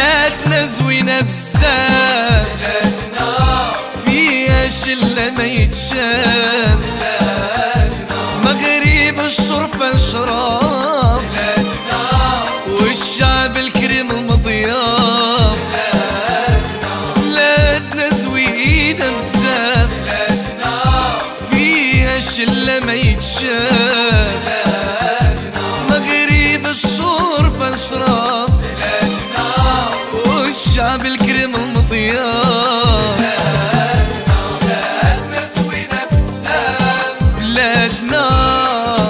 بلادنا زوينة بزاف، فيها شلة ما يتشاف، مغرب الشرفة الشراف، والشعب الكريم المضياف. بلادنا زوينة بزاف، فيها شلة ما يتشاف، مغرب الشرفة الشراف، والشعب الكريم المضياف. بلادنا زوينة بزاف، بلادنا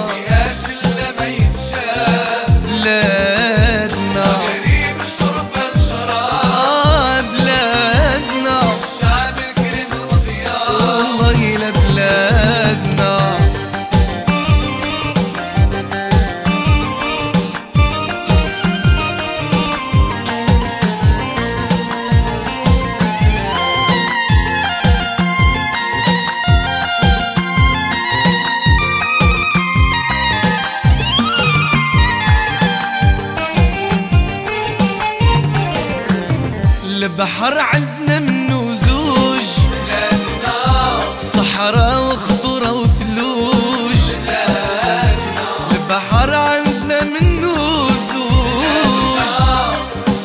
فيها شلة ما يتشاف، بلادنا مغرب الشرفة الشراف، بلادنا الشعب الكريم المضياف. والله إلى بلادنا البحر عندنا منو زوج، صحراء وخضرة وثلوج. البحر عندنا منو زوج،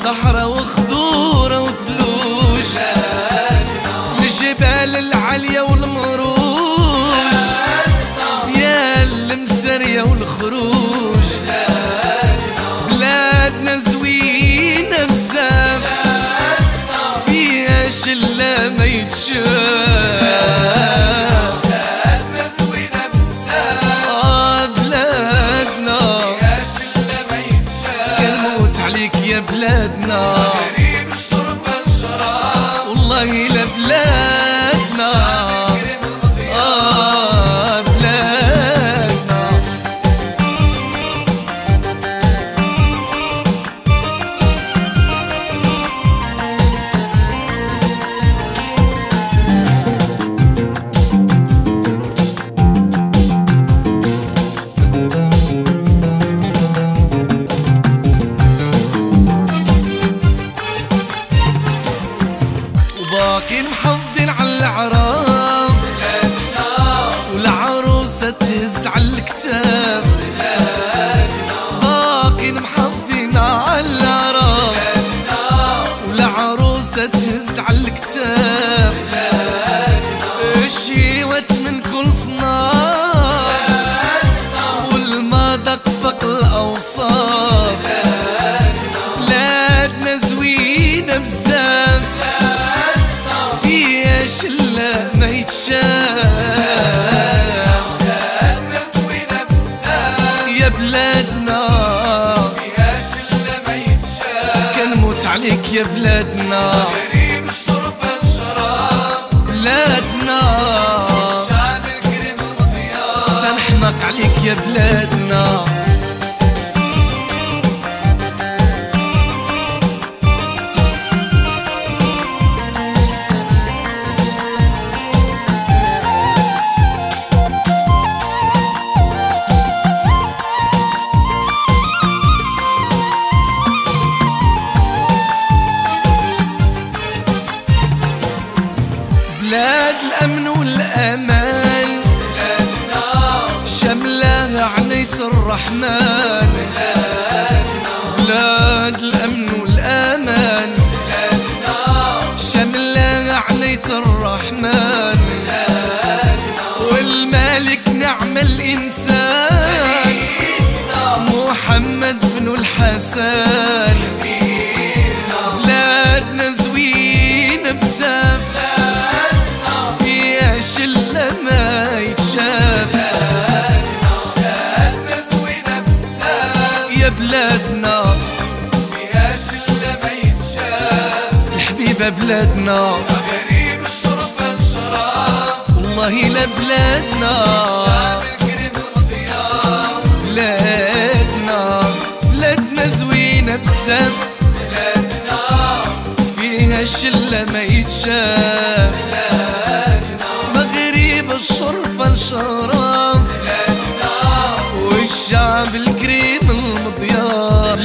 صحراء وخضرة وثلوج. الجبال العالية والمروج، ديال المسرية والخروج. بلادنا زوينة بزاف، فيها شلة ما يتشاف. بلادنا زوينة بزاف، بلادنا فيها شلة ما يتشاف. كنموت عليك يا بلادنا، مغرب الشرفة الشراف. والله إلى بلادنا بلادنا. باقي محافظين على العراف، والعروسة تهز على الكتاب. باقي محافظين على العراف، والعروسة تهز على الكتاب. الشيوات من كل صناف، والمذاق فوق الأوصاف. بلادنا زوينة بزاف، فيها شلة ما يتشاف. بلادنا زوينة بزاف يا بلادنا، فيها شلة ما يتشاف. كنموت عليك يا بلادنا، مغرب الشرفة الشراف. بلادنا الشعب الكريم المضياف. تنحماق عليك يا بلادنا. بلاد الأمن والأمان، شملة عنيت الرحمن. بلاد الأمن والأمان، شملة عنيت الرحمن. والملك نعم الإنسان، محمد بن الحسن. بلادنا زوينة بزاف، فيها شلة ما يتشاف. بلادنا زوينة بزاف يا بلادنا، فيها شلة ما يتشاف. الحبيبة بلادنا، مغرب الشرفة الشراف. والله لبلادنا الشعب الكريم المضياف. بلادنا بلادنا زوينة بزاف، بلادنا فيها شلة ما يتشاف. مغرب الشرفة الشراف، والشعب الكريم المضياف.